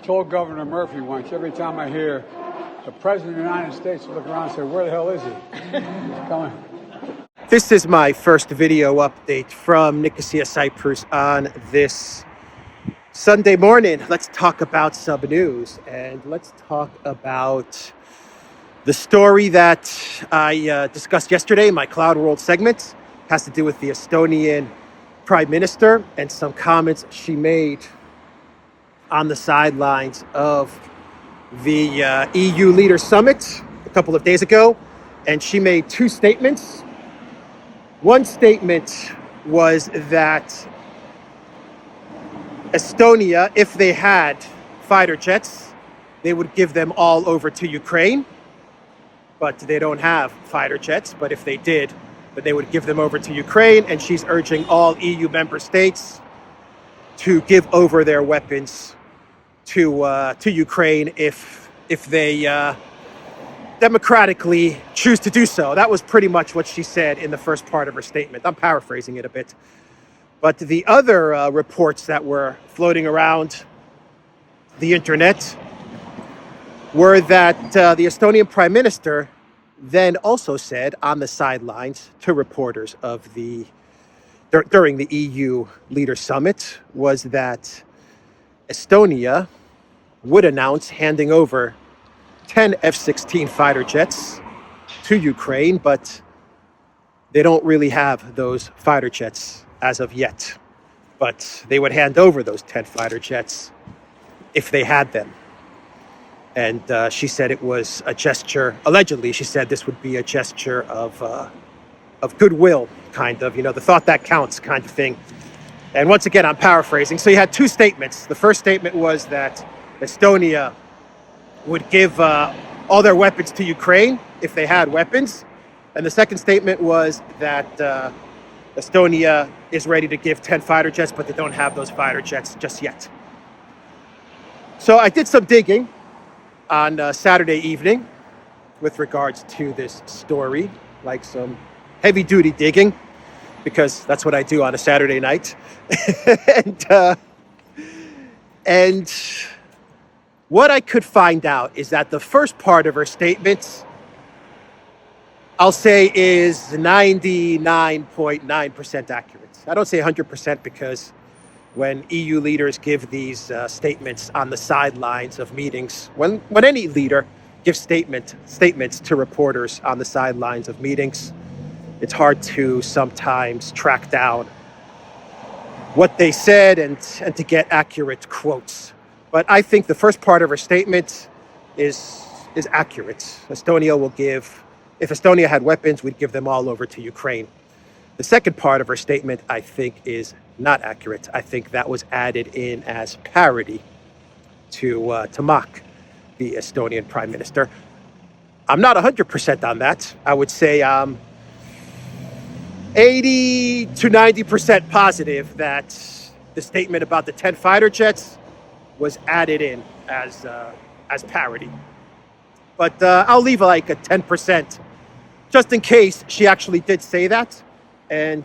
told Governor Murphy once, every time I hear the President of the United States, look around and say, where the hell is he? He's coming. This is my first video update from Nicosia, Cyprus on this Sunday morning. Let's talk about some news, and let's talk about the story that I discussed yesterday in my Cloud World segment. It has to do with the Estonian Prime Minister and some comments she made on the sidelines of the EU Leaders Summit a couple of days ago. And she made two statements. One statement was that Estonia, if they had fighter jets, they would give them all over to Ukraine. But they don't have fighter jets. But if they did, then they would give them over to Ukraine. And she's urging all EU member states to give over their weapons to Ukraine if they democratically choose to do so. That was pretty much what she said in the first part of her statement. I'm paraphrasing it a bit. But the other reports that were floating around the internet were that the Estonian Prime Minister then also said on the sidelines to reporters of during the EU Leaders Summit was that Estonia would announce handing over 10 F-16 fighter jets to Ukraine, but they don't really have those fighter jets as of yet. But they would hand over those 10 fighter jets if they had them. And she said it was a gesture, allegedly, she said this would be a gesture of goodwill, kind of, the thought that counts kind of thing. And once again, I'm paraphrasing. So you had two statements. The first statement was that Estonia would give all their weapons to Ukraine if they had weapons. And the second statement was that Estonia is ready to give 10 fighter jets, but they don't have those fighter jets just yet. So I did some digging on Saturday evening with regards to this story, like some heavy-duty digging, because that's what I do on a Saturday night. and what I could find out is that the first part of her statements, I'll say, is 99.9% accurate. I don't say 100% because when EU leaders give these statements on the sidelines of meetings, when any leader gives statements to reporters on the sidelines of meetings, it's hard to sometimes track down what they said and to get accurate quotes. But I think the first part of her statement is accurate. Estonia will give, if Estonia had weapons, we'd give them all over to Ukraine. The second part of her statement, I think, is not accurate. I think that was added in as parody to mock the Estonian Prime Minister. I'm not 100% on that. I would say 80 to 90% positive that the statement about the 10 fighter jets was added in as parody. But I'll leave like a 10% just in case she actually did say that, and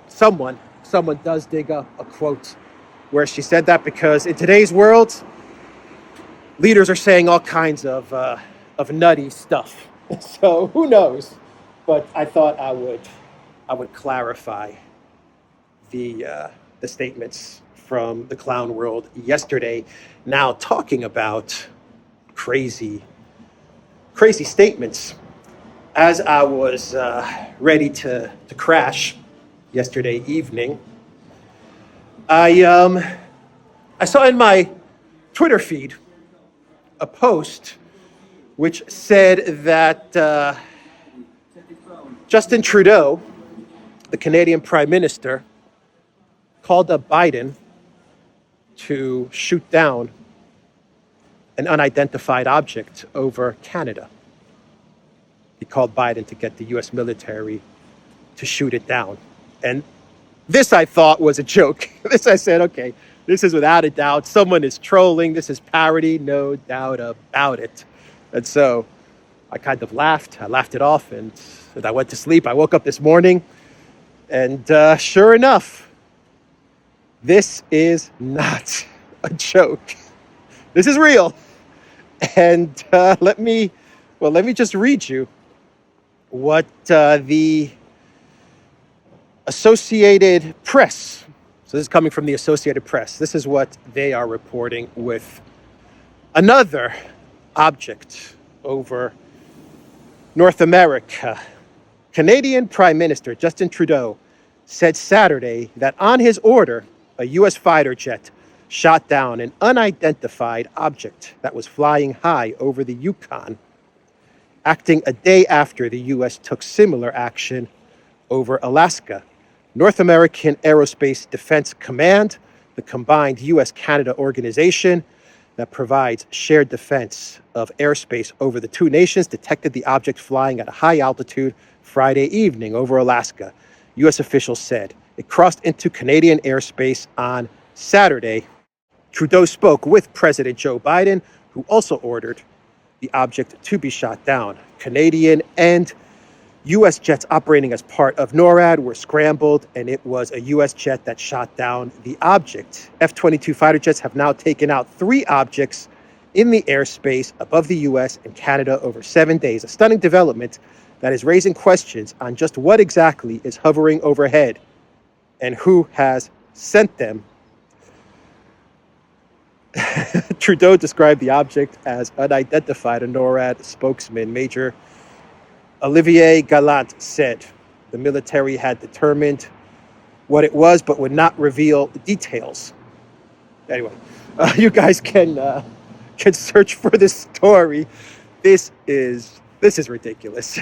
someone does dig up a quote where she said that, because in today's world, leaders are saying all kinds of nutty stuff. So who knows? But I thought I would clarify the statements from the clown world yesterday. Now talking about crazy statements. As I was ready to crash yesterday evening, I saw in my Twitter feed a post which said that Justin Trudeau, the Canadian Prime Minister, called up Biden to shoot down an unidentified object over Canada. He called Biden to get the U.S. military to shoot it down. And this, I thought, was a joke. This, I said, okay, this is without a doubt, someone is trolling. This is parody, no doubt about it. And so I kind of laughed. I laughed it off, and I went to sleep. I woke up this morning, and sure enough, this is not a joke. This is real. And let me just read you what the Associated Press, so this is coming from the Associated Press, this is what they are reporting with another object over North America. Canadian Prime Minister Justin Trudeau said Saturday that on his order, a U.S. fighter jet shot down an unidentified object that was flying high over the Yukon, acting a day after the U.S. took similar action over Alaska. North American Aerospace Defense Command, the combined U.S.-Canada organization that provides shared defense of airspace over the two nations, detected the object flying at a high altitude Friday evening over Alaska. U.S. officials said it crossed into Canadian airspace on Saturday. Trudeau spoke with President Joe Biden, who also ordered the object to be shot down. Canadian and U.S. jets operating as part of NORAD were scrambled, and it was a U.S. jet that shot down the object. F-22 fighter jets have now taken out 3 objects in the airspace above the U.S. and Canada over 7 days, a stunning development that is raising questions on just what exactly is hovering overhead and who has sent them. Trudeau described the object as unidentified. A NORAD spokesman, Major Olivier Gallant, said the military had determined what it was but would not reveal the details. Anyway, you guys can search for this story. This is ridiculous.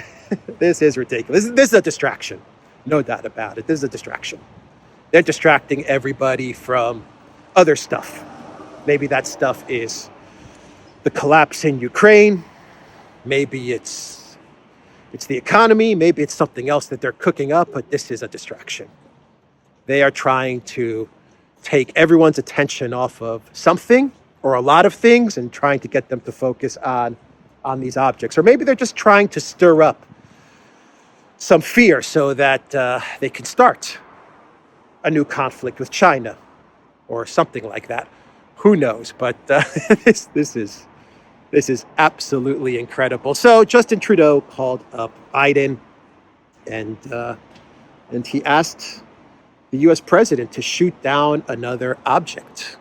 This is ridiculous. This is a distraction. No doubt about it. This is a distraction. They're distracting everybody from other stuff. Maybe that stuff is the collapse in Ukraine. Maybe it's the economy. Maybe it's something else that they're cooking up, but this is a distraction. They are trying to take everyone's attention off of something or a lot of things and trying to get them to focus on these objects. Or maybe they're just trying to stir up some fear so that they can start a new conflict with China or something like that. Who knows? But this is absolutely incredible. So Justin Trudeau called up Biden, and he asked the U.S. president to shoot down another object.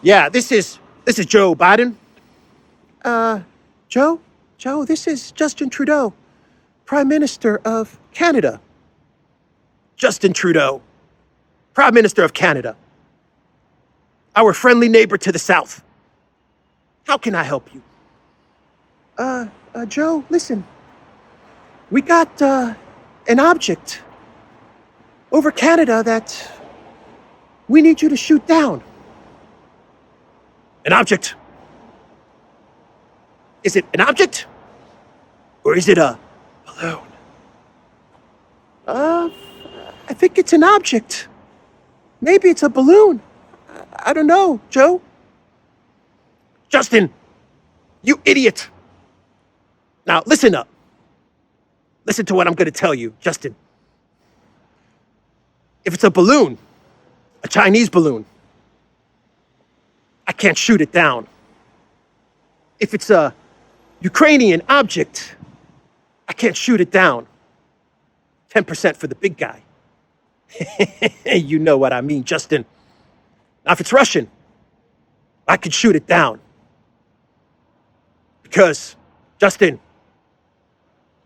Yeah, this is Joe Biden. Joe, this is Justin Trudeau, Prime Minister of Canada. Justin Trudeau, Prime Minister of Canada, our friendly neighbor to the south. How can I help you? Joe, listen. We got an object over Canada that we need you to shoot down. An object? Is it an object? Or is it a balloon? I think it's an object. Maybe it's a balloon. I don't know, Joe. Justin, you idiot. Now, listen up. Listen to what I'm going to tell you, Justin. If it's a balloon, a Chinese balloon, I can't shoot it down. If it's a Ukrainian object, I can't shoot it down. 10% for the big guy. You know what I mean, Justin. Now, if it's Russian, I could shoot it down. Because, Justin,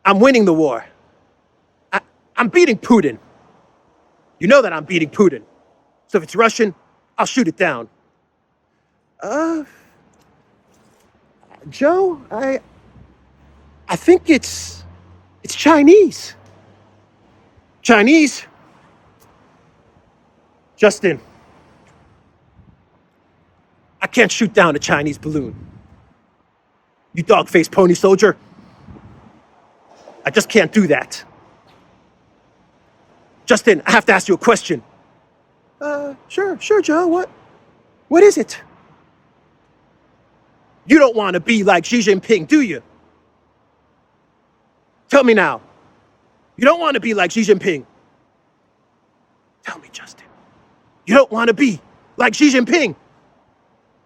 I'm winning the war. I'm beating Putin. You know that I'm beating Putin. So if it's Russian, I'll shoot it down. Joe, I think it's Chinese. Chinese? Justin, I can't shoot down a Chinese balloon. You dog-faced pony soldier. I just can't do that. Justin, I have to ask you a question. Sure, Joe. What is it? You don't want to be like Xi Jinping, do you? Tell me now. You don't want to be like Xi Jinping. Tell me, Justin. You don't want to be like Xi Jinping.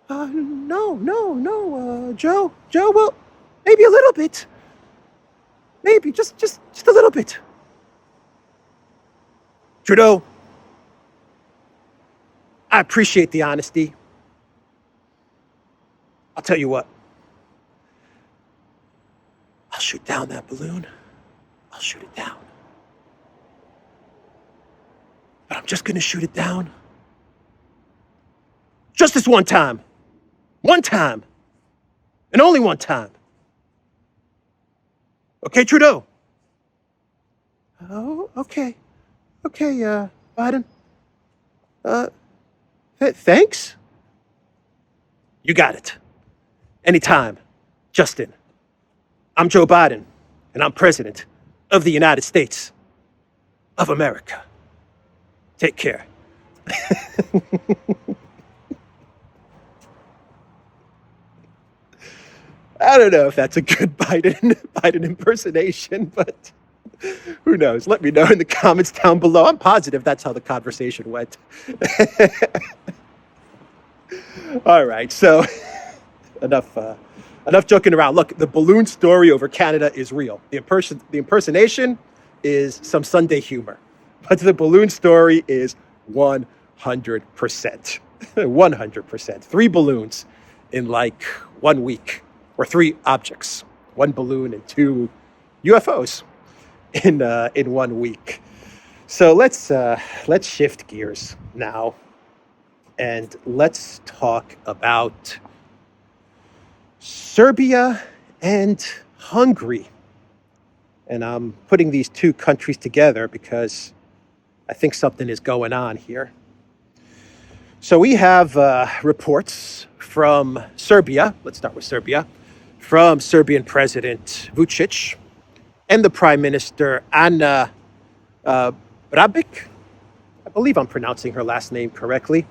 No, Joe. Well, maybe a little bit. Maybe just a little bit. Trudeau, I appreciate the honesty. I'll tell you what. I'll shoot down that balloon. I'll shoot it down. But I'm just gonna shoot it down. Just this one time. One time. And only one time. Okay, Trudeau? Oh, okay. Okay, Biden. Thanks? You got it. Anytime, Justin. I'm Joe Biden, and I'm President of the United States of America. Take care. I don't know if that's a good Biden impersonation, but who knows? Let me know in the comments down below. I'm positive that's how the conversation went. All right, so enough joking around. Look, the balloon story over Canada is real. The impersonation is some Sunday humor, but the balloon story is 100%. 100%. 3 balloons in like 1 week, or 3 objects, 1 balloon and 2 UFOs in 1 week. So let's shift gears now, and let's talk about Serbia and Hungary. And I'm putting these 2 countries together because I think something is going on here. So we have reports from Serbia. Let's start with Serbia. From Serbian President Vučić and the Prime Minister Ana Brnabić. I believe I'm pronouncing her last name correctly.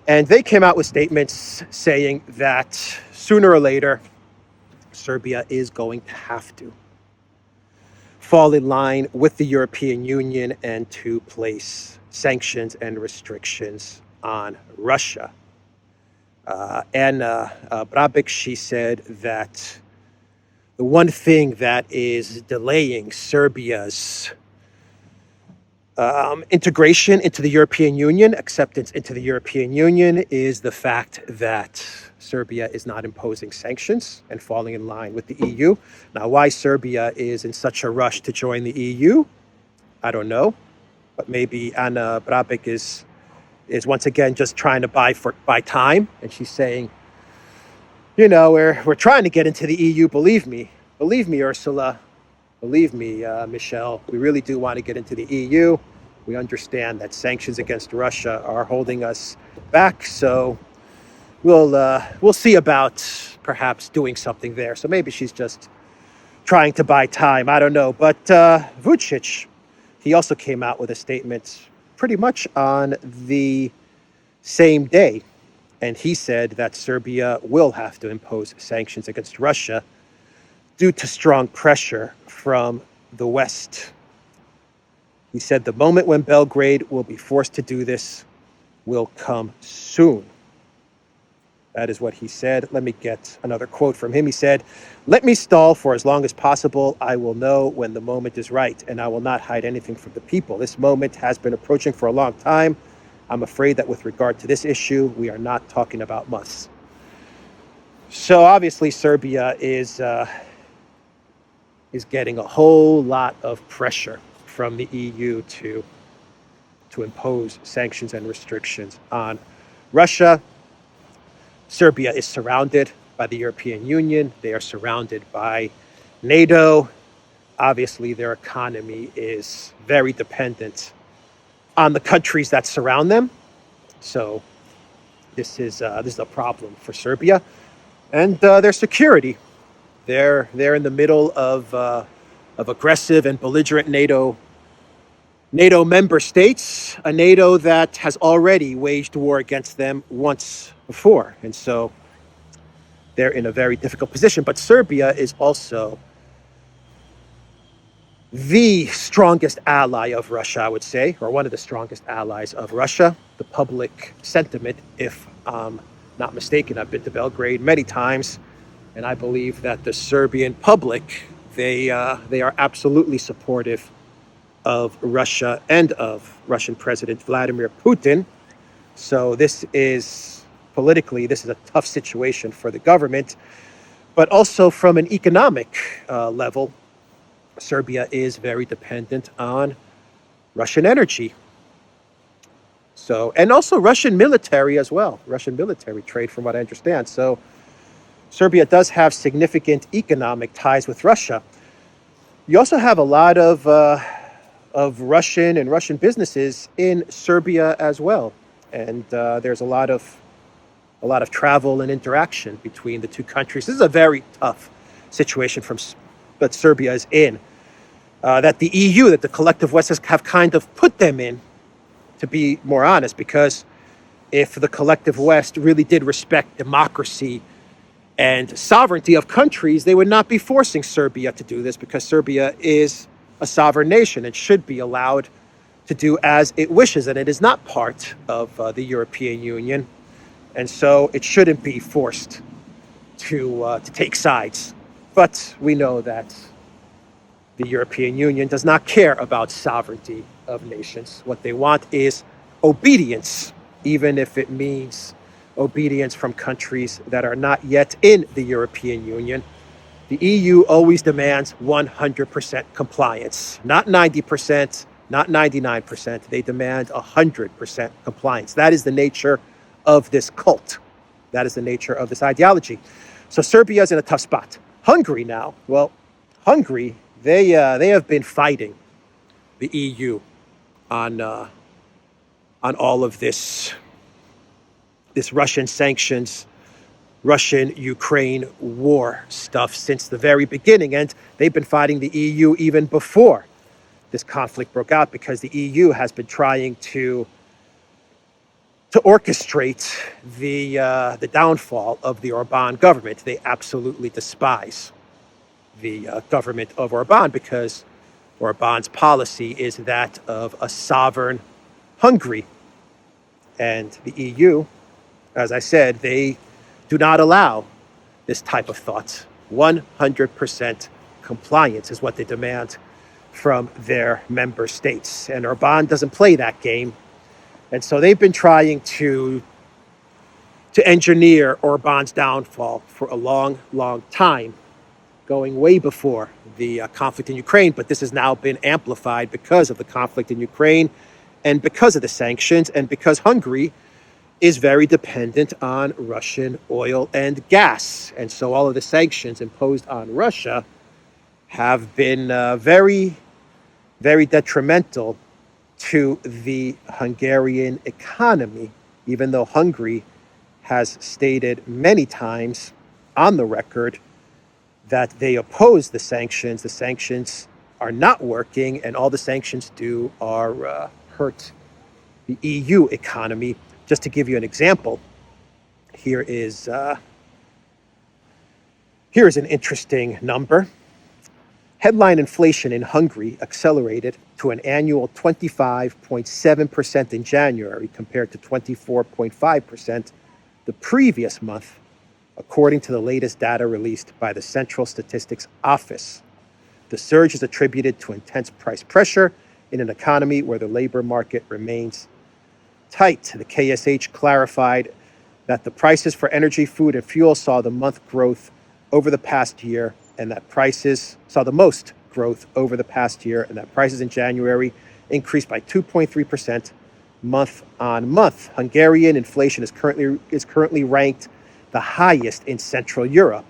And they came out with statements saying that sooner or later, Serbia is going to have to fall in line with the European Union and to place sanctions and restrictions on Russia. Ana Brnabić, she said that the one thing that is delaying Serbia's integration into the European Union, acceptance into the European Union, is the fact that Serbia is not imposing sanctions and falling in line with the EU. Now, why Serbia is in such a rush to join the EU, I don't know. But maybe Ana Brnabić is once again just trying to buy time, and she's saying, you know, we're trying to get into the EU. Believe me, Ursula. Believe me, Michelle. We really do want to get into the EU. We understand that sanctions against Russia are holding us back, so we'll see about perhaps doing something there. So maybe she's just trying to buy time. I don't know. But Vučić, he also came out with a statement pretty much on the same day. And he said that Serbia will have to impose sanctions against Russia due to strong pressure from the West. He said the moment when Belgrade will be forced to do this will come soon. That is what he said. Let me get another quote from him. He said, "Let me stall for as long as possible. I will know when the moment is right, and I will not hide anything from the people. This moment has been approaching for a long time. I'm afraid that with regard to this issue, we are not talking about months." So obviously Serbia is getting a whole lot of pressure from the EU to impose sanctions and restrictions on Russia. Serbia is surrounded by the European Union. They are surrounded by NATO. Obviously, their economy is very dependent on the countries that surround them. So this is a problem for Serbia and their security. They're in the middle of aggressive and belligerent NATO member states, a NATO that has already waged war against them once before. And so they're in a very difficult position. But Serbia is also the strongest ally of Russia, I would say, or one of the strongest allies of Russia. The public sentiment, if I'm not mistaken, I've been to Belgrade many times, and I believe that the Serbian public, they are absolutely supportive of Russia and of Russian President Vladimir Putin. So this is a tough situation for the government, but also from an economic level, Serbia is very dependent on Russian energy. So, and also Russian military as well, Russian military trade, from what I understand. So Serbia does have significant economic ties with Russia. You also have a lot of Russian businesses in Serbia as well, and there's a lot of travel and interaction between the two countries. This is a very tough situation that Serbia is in, that the EU, that the collective West have kind of put them in, to be more honest, because if the collective West really did respect democracy and sovereignty of countries, they would not be forcing Serbia to do this, because Serbia is a sovereign nation and should be allowed to do as it wishes, and it is not part of the European Union, and so it shouldn't be forced to take sides. But we know that the European Union does not care about sovereignty of nations. What they want is obedience, even if it means obedience from countries that are not yet in the European Union. The EU always demands 100% compliance, not 90%, not 99%. They demand 100% compliance. That is the nature of this cult. That is the nature of this ideology. So Serbia is in a tough spot. Hungary now, well, Hungary, they have been fighting the EU on all of this Russian sanctions, Russian-Ukraine war stuff since the very beginning. And they've been fighting the EU even before this conflict broke out, because the EU has been trying to orchestrate the downfall of the Orban government. They absolutely despise the government of Orban, because Orban's policy is that of a sovereign Hungary. And the EU, as I said, they do not allow this type of thought. 100% compliance is what they demand from their member states. And Orban doesn't play that game. And so they've been trying to engineer Orban's downfall for a long, long time, going way before the conflict in Ukraine. But this has now been amplified because of the conflict in Ukraine and because of the sanctions, and because Hungary is very dependent on Russian oil and gas. And so all of the sanctions imposed on Russia have been very, very detrimental to the Hungarian economy, even though Hungary has stated many times on the record that they oppose the sanctions. The sanctions are not working, and all the sanctions do are hurt the EU economy. Just to give you an example, here is an interesting number. Headline inflation in Hungary accelerated to an annual 25.7% in January compared to 24.5% the previous month, according to the latest data released by the Central Statistics Office. The surge is attributed to intense price pressure in an economy where the labor market remains tight. The KSH clarified that the prices for energy, food, and fuel saw the most growth over the past year, and that prices in January increased by 2.3% month on month. Hungarian inflation is currently ranked the highest in Central Europe.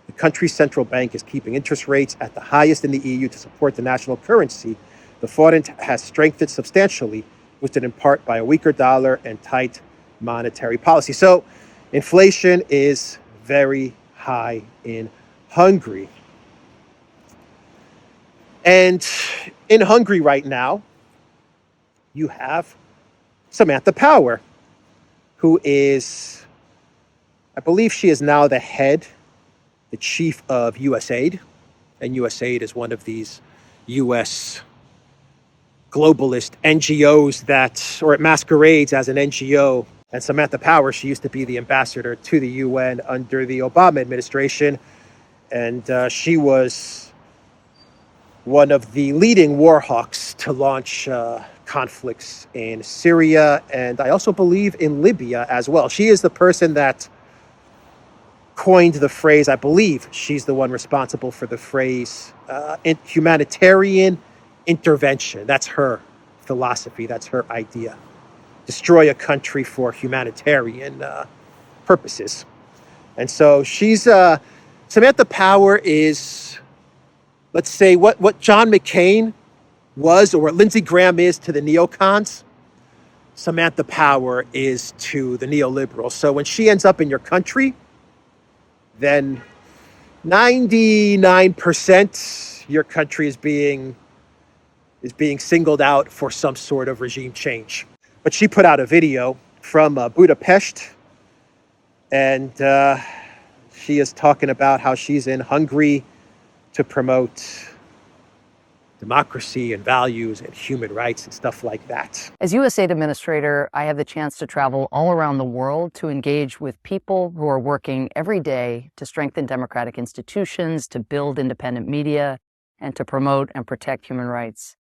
The country's central bank is keeping interest rates at the highest in the EU to support the national currency. The forint has strengthened substantially, boosted in part by a weaker dollar and tight monetary policy. So inflation is very high in Hungary. And in Hungary right now, you have Samantha Power, who is, I believe she is now the chief of USAID. And USAID is one of these US globalist NGOs or it masquerades as an NGO And Samantha Power, she used to be the ambassador to the UN under the Obama administration. And she was one of the leading war hawks to launch conflicts in Syria, and I also believe in Libya as well. She is the person that coined the phrase, I believe she's the one responsible for the phrase humanitarian intervention. That's her philosophy, that's her idea. Destroy a country for humanitarian purposes. And so she's, Samantha Power is, let's say, what John McCain was, or what Lindsey Graham is to the neocons, Samantha Power is to the neoliberals. So when she ends up in your country, then 99% your country is being singled out for some sort of regime change. But she put out a video from Budapest, and she is talking about how she's in Hungary to promote democracy and values and human rights and stuff like that. As U.S. aid administrator, I have the chance to travel all around the world to engage with people who are working every day to strengthen democratic institutions, to build independent media, and to promote and protect human rights.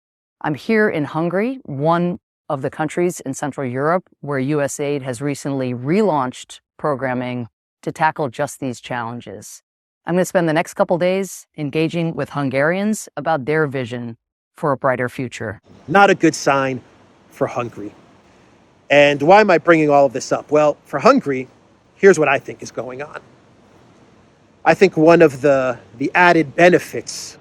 I'm here in Hungary, one of the countries in Central Europe where U.S. aid has recently relaunched programming to tackle just these challenges. I'm going to spend the next couple days engaging with Hungarians about their vision for a brighter future. Not a good sign for Hungary. And why am I bringing all of this up? Well, for Hungary, here's what I think is going on. I think one of the added benefits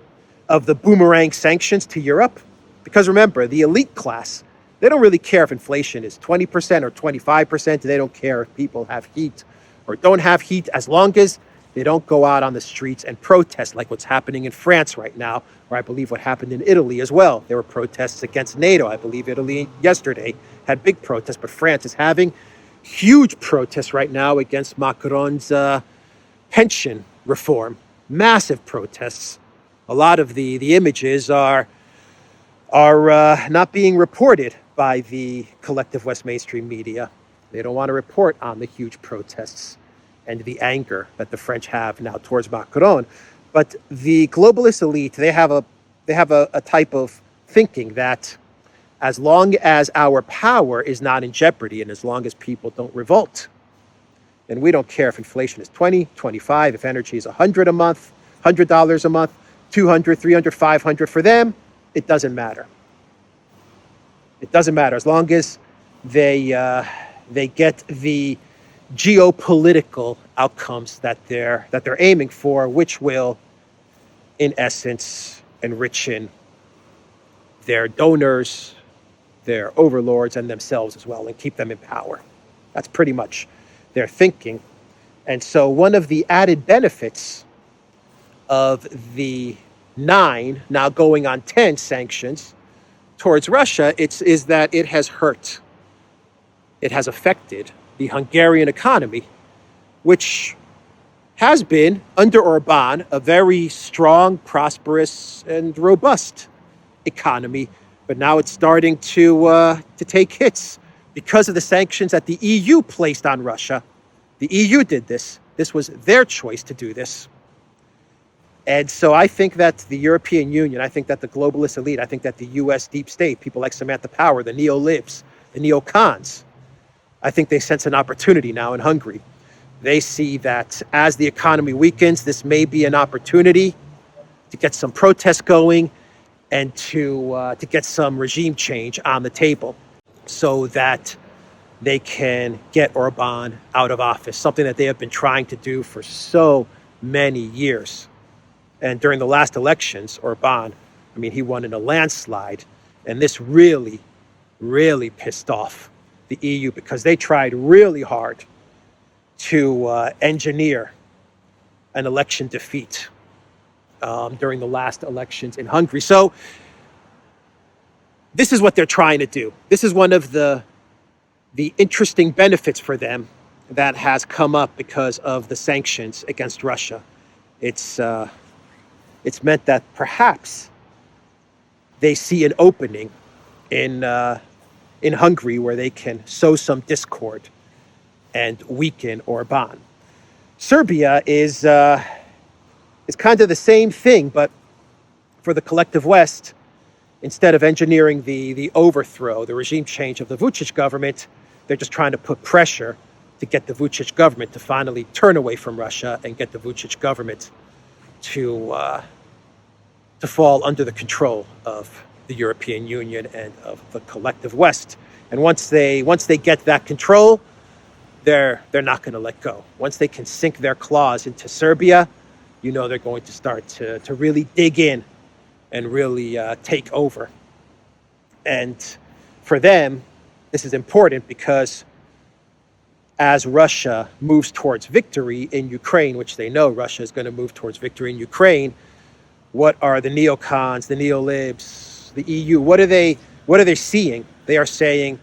of the boomerang sanctions to Europe, because remember, the elite class, they don't really care if inflation is 20% or 25%. They don't care if people have heat or don't have heat, as long as they don't go out on the streets and protest like what's happening in France right now, or I believe what happened in Italy as well. There were protests against NATO. I believe Italy yesterday had big protests, but France is having huge protests right now against Macron's pension reform. Massive protests. A lot of the images are not being reported by the collective West mainstream media. They don't want to report on the huge protests and the anger that the French have now towards Macron. But the globalist elite, they have a type of thinking that as long as our power is not in jeopardy and as long as people don't revolt, then we don't care if inflation is 20, 25, if energy is $100 a month, $100 a month, 200, 300, 500, for them, it doesn't matter. It doesn't matter as long as they get the geopolitical outcomes that they're aiming for, which will, in essence, enrichen their donors, their overlords, and themselves as well, and keep them in power. That's pretty much their thinking. And so one of the added benefits of the 9, now going on 10 sanctions towards Russia, is that it has hurt. It has affected the Hungarian economy, which has been, under Orban, a very strong, prosperous, and robust economy. But now it's starting to take hits because of the sanctions that the EU placed on Russia. The EU did this. This was their choice to do this. And so I think that the European Union, I think that the globalist elite, I think that the US deep state, people like Samantha Power, the neo-libs, the neocons, I think they sense an opportunity now in Hungary. They see that as the economy weakens, this may be an opportunity to get some protests going and to get some regime change on the table so that they can get Orban out of office, something that they have been trying to do for so many years. And during the last elections, Orban, he won in a landslide. And this really, really pissed off the EU because they tried really hard to engineer an election defeat during the last elections in Hungary. So this is what they're trying to do. This is one of the interesting benefits for them that has come up because of the sanctions against Russia. It's meant that perhaps they see an opening in Hungary where they can sow some discord and weaken Orban. Serbia is kind of the same thing, but for the collective West, instead of engineering the overthrow, the regime change of the Vučić government, they're just trying to put pressure to get the Vučić government to finally turn away from Russia and get the Vučić government to fall under the control of the European Union and of the collective West. And once they get that control, they're not going to let go. Once they can sink their claws into Serbia, you know they're going to start to really dig in and really take over. And for them, this is important because as Russia moves towards victory in Ukraine, which they know Russia is going to move towards victory in Ukraine, what are the neocons, the neolibs, the EU, what are they seeing? They are saying,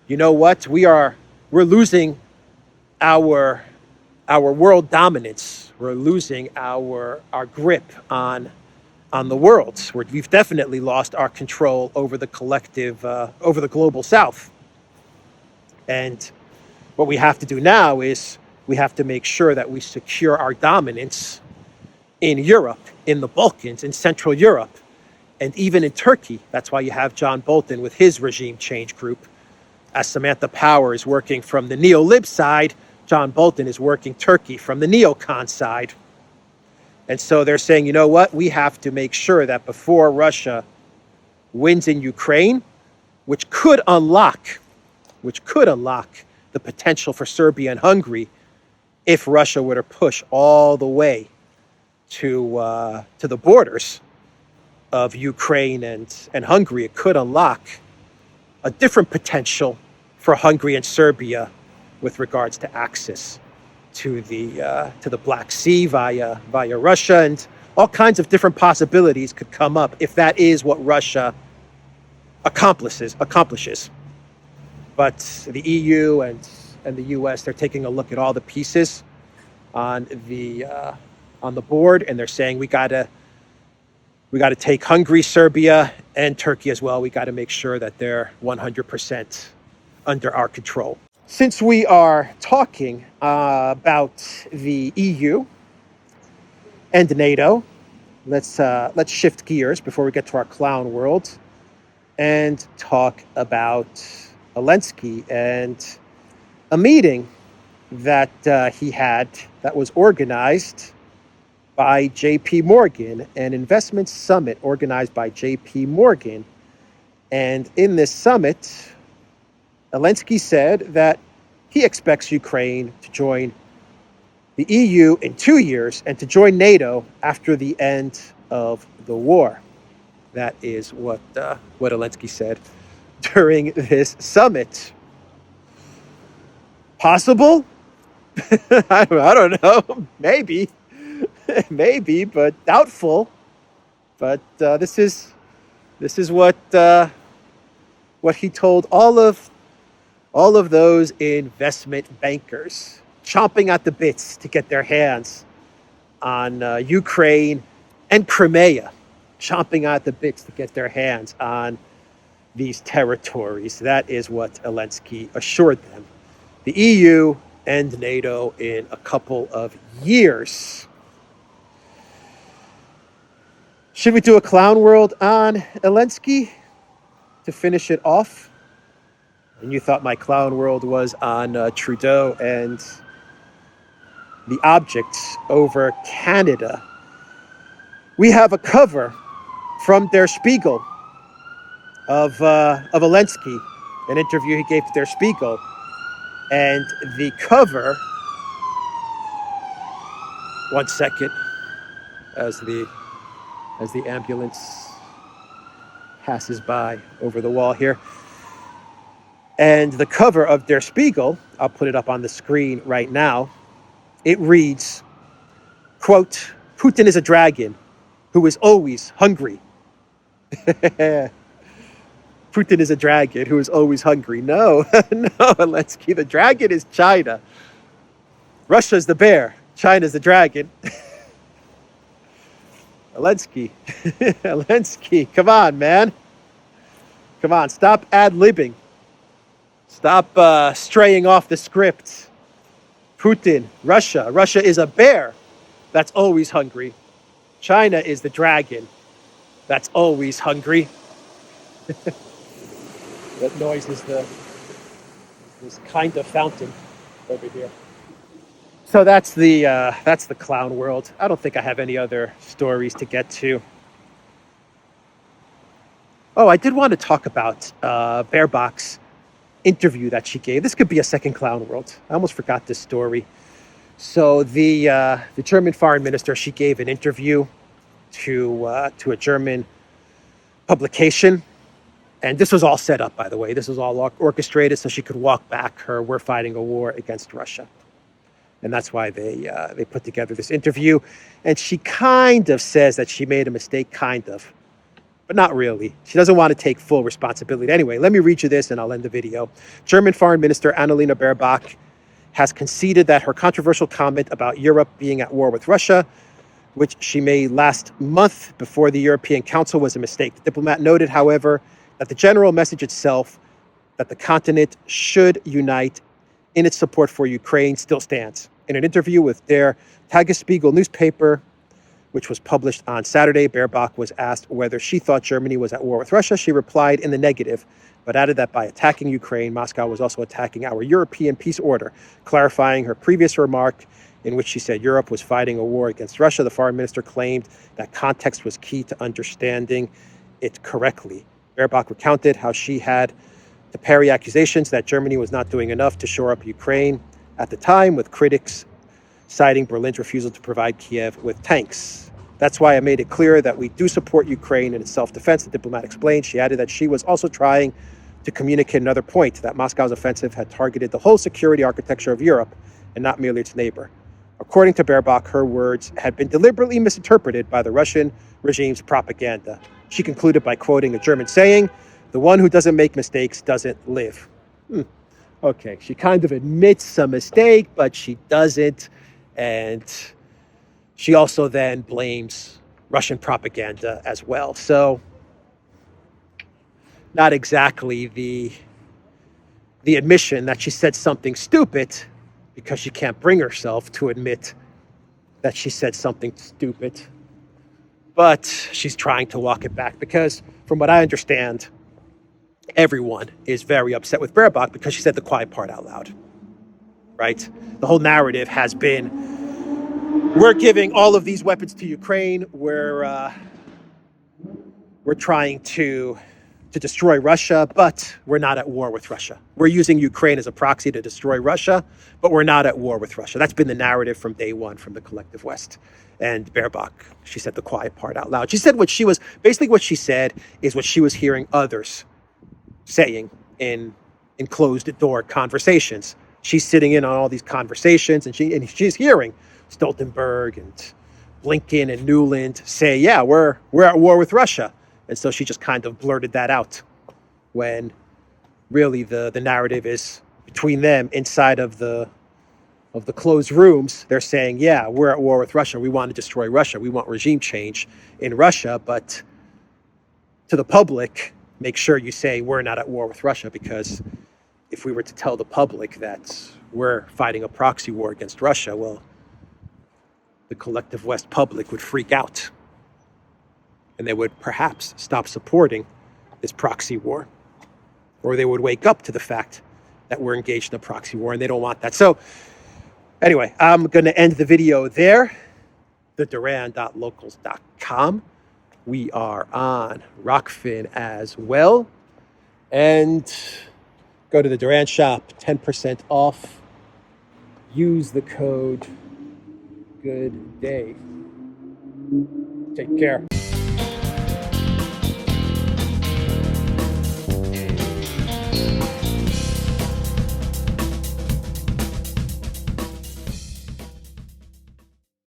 you know what, we're losing our world dominance. We're losing our grip on the world. We've definitely lost our control over the collective, over the global South. And what we have to do now is we have to make sure that we secure our dominance in Europe, in the Balkans, in Central Europe, and even in Turkey. That's why you have John Bolton with his regime change group. As Samantha Power is working from the neo-lib side, John Bolton is working Turkey from the neocon side. And so they're saying, you know what, we have to make sure that before Russia wins in Ukraine, which could unlock the potential for Serbia and Hungary if Russia were to push all the way to the borders of Ukraine and Hungary, it could unlock a different potential for Hungary and Serbia with regards to access to the Black Sea via Russia, and all kinds of different possibilities could come up if that is what Russia accomplishes. But the EU and the US, they're taking a look at all the pieces on the board, and they're saying we gotta take Hungary, Serbia, and Turkey as well. We got to make sure that they're 100% under our control. Since we are talking about the EU and NATO, let's shift gears before we get to our clown world and talk about Zelensky and a meeting that he had that was organized by JP Morgan, an investment summit organized by JP Morgan. And in this summit, Zelensky said that he expects Ukraine to join the EU in 2 years and to join NATO after the end of the war. That is what Zelensky said during this summit. Possible? I don't know. Maybe, but doubtful. But this is what he told all of those investment bankers chomping at the bits to get their hands on Ukraine and Crimea, chomping at the bits to get their hands on these territories. That is what Zelensky assured them. The EU and NATO in a couple of years. Should we do a clown world on Zelensky to finish it off? And you thought my clown world was on Trudeau and the objects over Canada. We have a cover from Der Spiegel of Zelensky, an interview he gave to Der Spiegel. And the cover, one second, as the ambulance passes by over the wall here. And the cover of Der Spiegel, I'll put it up on the screen right now. It reads, quote, "Putin is a dragon who is always hungry." Putin is a dragon who is always hungry. No, Zelensky, the dragon is China. Russia's the bear. China's the dragon. Zelensky, come on, man. Come on, stop ad-libbing. Stop straying off the script. Putin, Russia. Russia is a bear that's always hungry. China is the dragon that's always hungry. That noise is this kind of fountain over here. So that's the clown world. I don't think I have any other stories to get to. Oh, I did want to talk about Baerbock's interview that she gave. This could be a second clown world. I almost forgot this story. So the German foreign minister, she gave an interview to a German publication, and this was all set up, by the way. This was all orchestrated so she could walk back her "we're fighting a war against Russia," and that's why they put together this interview. And she kind of says that she made a mistake, kind of, but not really. She doesn't want to take full responsibility. Anyway, let me read you this and I'll end the video. German Foreign Minister Annalena Baerbock has conceded that her controversial comment about Europe being at war with Russia, which she made last month before the European Council, was a mistake. The diplomat noted, however, that the general message itself, that the continent should unite in its support for Ukraine, still stands. In an interview with Der Tagesspiegel newspaper, which was published on Saturday, Baerbock was asked whether she thought Germany was at war with Russia. She replied in the negative, but added that by attacking Ukraine, Moscow was also attacking our European peace order, clarifying her previous remark in which she said Europe was fighting a war against Russia. The foreign minister claimed that context was key to understanding it correctly. Baerbock recounted how she had to parry accusations that Germany was not doing enough to shore up Ukraine at the time, with critics citing Berlin's refusal to provide Kiev with tanks. That's why I made it clear that we do support Ukraine in its self-defense, the diplomat explained. She added that she was also trying to communicate another point, that Moscow's offensive had targeted the whole security architecture of Europe and not merely its neighbor. According to Baerbock, her words had been deliberately misinterpreted by the Russian regime's propaganda. She concluded by quoting a German saying, "The one who doesn't make mistakes doesn't live." Okay, she kind of admits a mistake, but she doesn't. And she also then blames Russian propaganda as well. So not exactly the admission that she said something stupid, because she can't bring herself to admit that she said something stupid. But she's trying to walk it back because, from what I understand, everyone is very upset with Baerbock because she said the quiet part out loud, right? The whole narrative has been, we're giving all of these weapons to Ukraine. We're trying to destroy Russia, but we're not at war with Russia. We're using Ukraine as a proxy to destroy Russia, but we're not at war with Russia. That's been the narrative from day one from the collective West. And Baerbock, she said the quiet part out loud. She said what she said is what she was hearing others saying in closed door conversations. She's sitting in on all these conversations, and she's hearing Stoltenberg and Blinken and Nuland say, yeah, we're at war with Russia. And so she just kind of blurted that out, when really the narrative is between them inside of the closed rooms. They're saying, yeah, we're at war with Russia. We want to destroy Russia. We want regime change in Russia. But to the public, make sure you say we're not at war with Russia, because if we were to tell the public that we're fighting a proxy war against Russia, well, the collective West public would freak out. And they would perhaps stop supporting this proxy war. Or they would wake up to the fact that we're engaged in a proxy war, and they don't want that. So anyway, I'm going to end the video there. theduran.locals.com. We are on Rockfin as well. And go to the Duran shop, 10% off. Use the code GOODDAY. Take care.